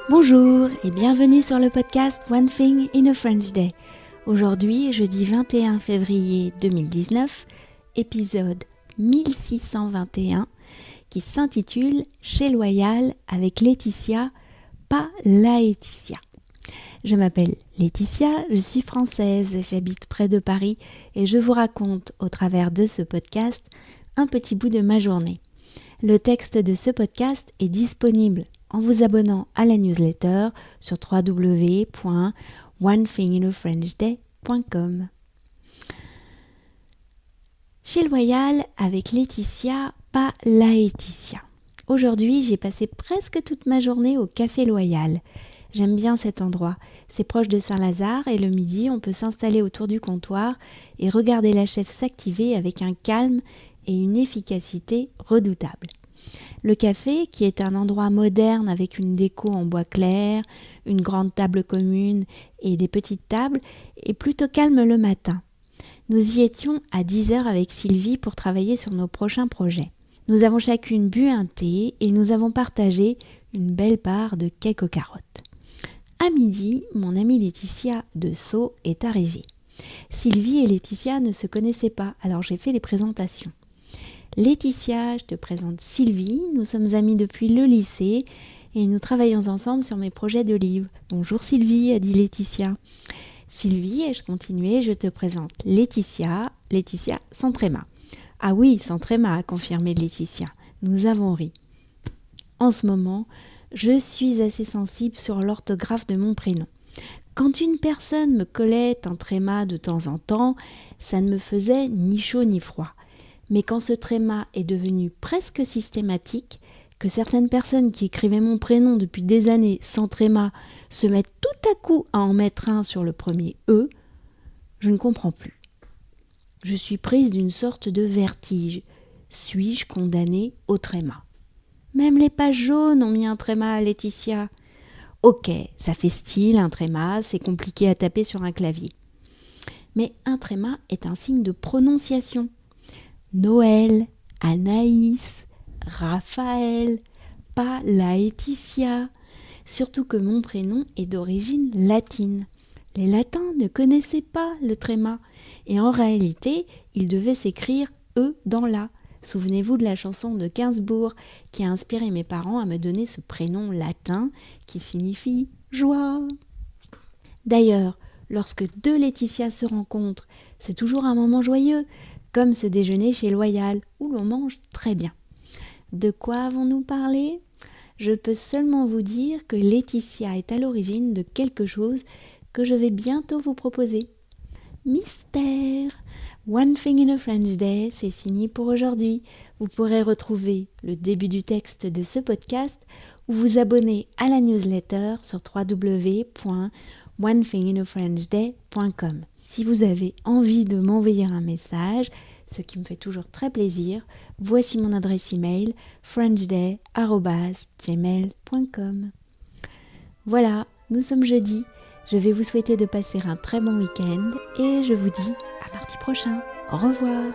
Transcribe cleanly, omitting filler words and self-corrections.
Bonjour et bienvenue sur le podcast One Thing in a French Day. Aujourd'hui, jeudi 21 février 2019, épisode 1621 qui s'intitule Chez Loyal avec Laetitia, pas Laetitia. Je m'appelle Laetitia, je suis française, j'habite près de Paris et je vous raconte au travers de ce podcast un petit bout de ma journée. Le texte de ce podcast est disponible en vous abonnant à la newsletter sur www.onethinginafrenchday.com. Chez Loyal avec Laetitia, pas Laetitia. Aujourd'hui, j'ai passé presque toute ma journée au Café Loyal. J'aime bien cet endroit. C'est proche de Saint-Lazare et le midi, on peut s'installer autour du comptoir et regarder la chef s'activer avec un calme et une efficacité redoutables. Le café, qui est un endroit moderne avec une déco en bois clair, une grande table commune et des petites tables, est plutôt calme le matin. Nous y étions à 10h avec Sylvie pour travailler sur nos prochains projets. Nous avons chacune bu un thé et nous avons partagé une belle part de cake aux carottes. À midi, mon amie Laetitia de Sceaux est arrivée. Sylvie et Laetitia ne se connaissaient pas, alors j'ai fait les présentations. Laetitia, je te présente Sylvie, nous sommes amies depuis le lycée et nous travaillons ensemble sur mes projets de livres. Bonjour Sylvie, a dit Laetitia. Sylvie, et je continuais, je te présente Laetitia sans tréma. Ah oui, sans tréma, a confirmé Laetitia. Nous avons ri. En ce moment, je suis assez sensible sur l'orthographe de mon prénom. Quand une personne me collait un tréma de temps en temps, ça ne me faisait ni chaud ni froid. Mais quand ce tréma est devenu presque systématique, que certaines personnes qui écrivaient mon prénom depuis des années sans tréma se mettent tout à coup à en mettre un sur le premier E, je ne comprends plus. Je suis prise d'une sorte de vertige. Suis-je condamnée au tréma ? Même les pages jaunes ont mis un tréma à Laetitia. Ok, ça fait style, un tréma, c'est compliqué à taper sur un clavier. Mais un tréma est un signe de prononciation. Noël, Anaïs, Raphaël, pas Laetitia. Surtout que mon prénom est d'origine latine. Les latins ne connaissaient pas le tréma et en réalité, il devait s'écrire E dans la. Souvenez-vous de la chanson de Gainsbourg qui a inspiré mes parents à me donner ce prénom latin qui signifie joie. D'ailleurs, lorsque deux Laetitia se rencontrent, c'est toujours un moment joyeux, comme ce déjeuner chez Loyal où l'on mange très bien. De quoi avons-nous parlé ? Je peux seulement vous dire que Laetitia est à l'origine de quelque chose que je vais bientôt vous proposer. Mystère! One Thing in a French Day, c'est fini pour aujourd'hui. Vous pourrez retrouver le début du texte de ce podcast ou vous abonner à la newsletter sur www.onethinginafrenchday.com. Si vous avez envie de m'envoyer un message, ce qui me fait toujours très plaisir, voici mon adresse email frenchday@gmail.com. Voilà, nous sommes jeudi. Je vais vous souhaiter de passer un très bon week-end et je vous dis à mardi prochain. Au revoir.